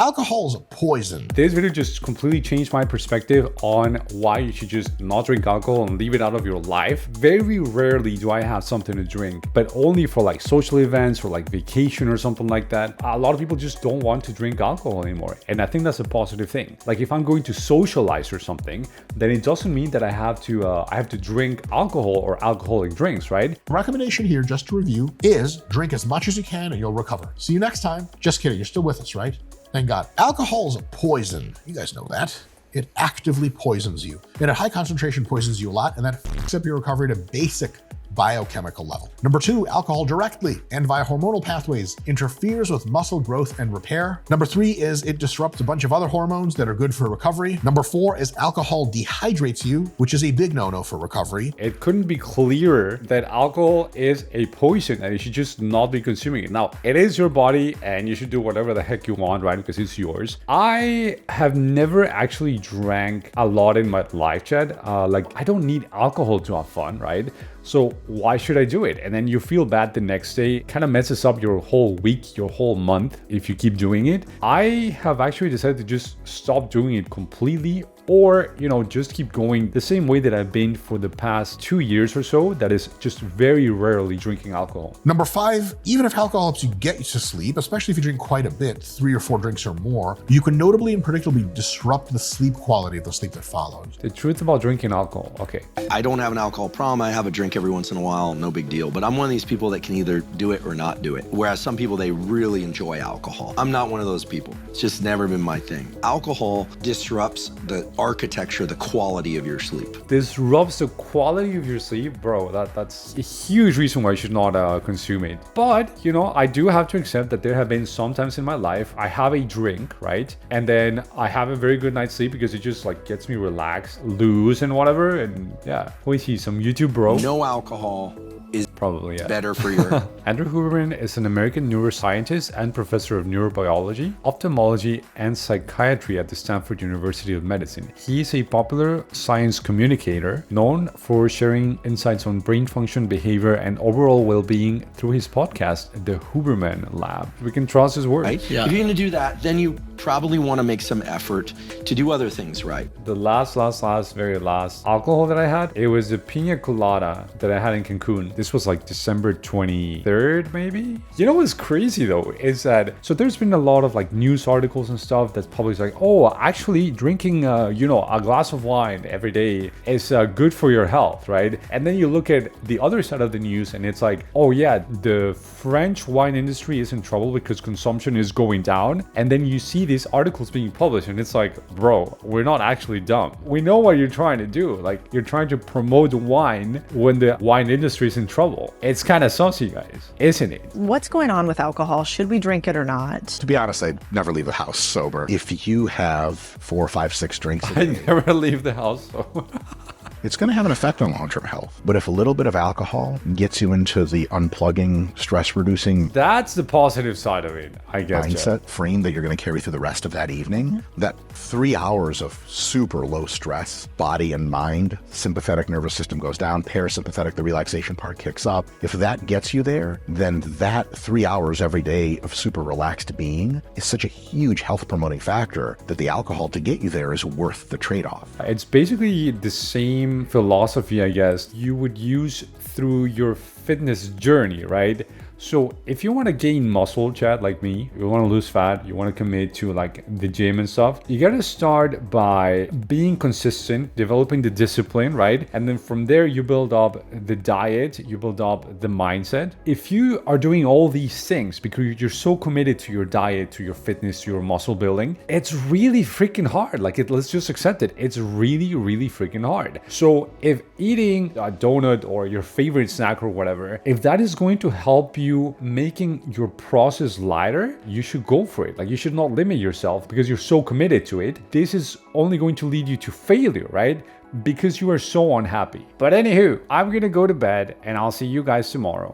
Alcohol is a poison. This video just completely changed my perspective on why you should just not drink alcohol and leave it out of your life. Very rarely do I have something to drink, but only for like social events or like vacation or something like that. A lot of people just don't want to drink alcohol anymore. And I think that's a positive thing. Like if I'm going to socialize or something, then it doesn't mean that I have to drink alcohol or alcoholic drinks, right? The recommendation here, just to review, is drink as much as you can and you'll recover. See you next time. Just kidding, you're still with us, right? Thank God. Alcohol is a poison. You guys know that. It actively poisons you. And at high concentration poisons you a lot, and that fucks up your recovery to basic biochemical level. Number 2, alcohol directly and via hormonal pathways interferes with muscle growth and repair. Number 3 is it disrupts a bunch of other hormones that are good for recovery. Number 4 is alcohol dehydrates you, which is a big no-no for recovery. It couldn't be clearer that alcohol is a poison and you should just not be consuming it. Now, it is your body and you should do whatever the heck you want, right? Because it's yours. I have never actually drank a lot in my life, Chad. Like I don't need alcohol to have fun, right? So why should I do it? And then you feel bad the next day. It kind of messes up your whole week, your whole month if you keep doing it. I have actually decided to just stop doing it completely, or, just keep going the same way that I've been for the past 2 years or so. That is just very rarely drinking alcohol. Number 5, even if alcohol helps you get to sleep, especially if you drink quite a bit, 3 or 4 drinks or more, you can notably and predictably disrupt the sleep quality of the sleep that follows. The truth about drinking alcohol, okay. I don't have an alcohol problem. I have a drink every once in a while, no big deal. But I'm one of these people that can either do it or not do it. Whereas some people, they really enjoy alcohol. I'm not one of those people. It's just never been my thing. Alcohol disrupts the architecture, the quality of your sleep. Disrupts the quality of your sleep, bro. That's a huge reason why you should not consume it. But, I do have to accept that there have been some times in my life I have a drink, right? And then I have a very good night's sleep because it just like gets me relaxed, loose and whatever. And yeah, we see some YouTube, bro. No alcohol is probably better for your... Andrew Huberman is an American neuroscientist and professor of neurobiology, ophthalmology, and psychiatry at the Stanford University of Medicine. He is a popular science communicator known for sharing insights on brain function, behavior, and overall well-being through his podcast, The Huberman Lab. We can trust his word. Right? Yeah. If you're going to do that, then you probably want to make some effort to do other things right. The very last alcohol that I had, it was a pina colada that I had in Cancun. This was like December 23rd, maybe? What's crazy though is that, so there's been a lot of like news articles and stuff that's published like, oh, actually drinking, a glass of wine every day is good for your health, right? And then you look at the other side of the news and it's like, oh yeah, the French wine industry is in trouble because consumption is going down. And then you see these articles being published and it's like, bro, we're not actually dumb. We know what you're trying to do. Like you're trying to promote wine when the wine industry is in trouble. It's kind of saucy, guys, isn't it? What's going on with alcohol? Should we drink it or not? To be honest, I'd never leave the house sober. If you have 4, 5, 6 drinks a day, I never leave the house sober. It's going to have an effect on long-term health. But if a little bit of alcohol gets you into the unplugging, stress-reducing... That's the positive side of it, I guess. Mindset frame that you're going to carry through the rest of that evening. That 3 hours of super low stress, body and mind, sympathetic nervous system goes down, parasympathetic, the relaxation part kicks up. If that gets you there, then that 3 hours every day of super relaxed being is such a huge health-promoting factor that the alcohol to get you there is worth the trade-off. It's basically the same philosophy, I guess, you would use through your fitness journey, right? So if you want to gain muscle, Chad, like me, you want to lose fat, you want to commit to like the gym and stuff, you got to start by being consistent, developing the discipline, right? And then from there, you build up the diet, you build up the mindset. If you are doing all these things because you're so committed to your diet, to your fitness, to your muscle building, it's really freaking hard. Let's just accept it. It's really, really freaking hard. So if eating a donut or your favorite snack or whatever, if that is going to help you making your process lighter, you should go for it. Like you should not limit yourself because you're so committed to it. This is only going to lead you to failure, right? Because you are so unhappy. But anywho, I'm gonna go to bed and I'll see you guys tomorrow.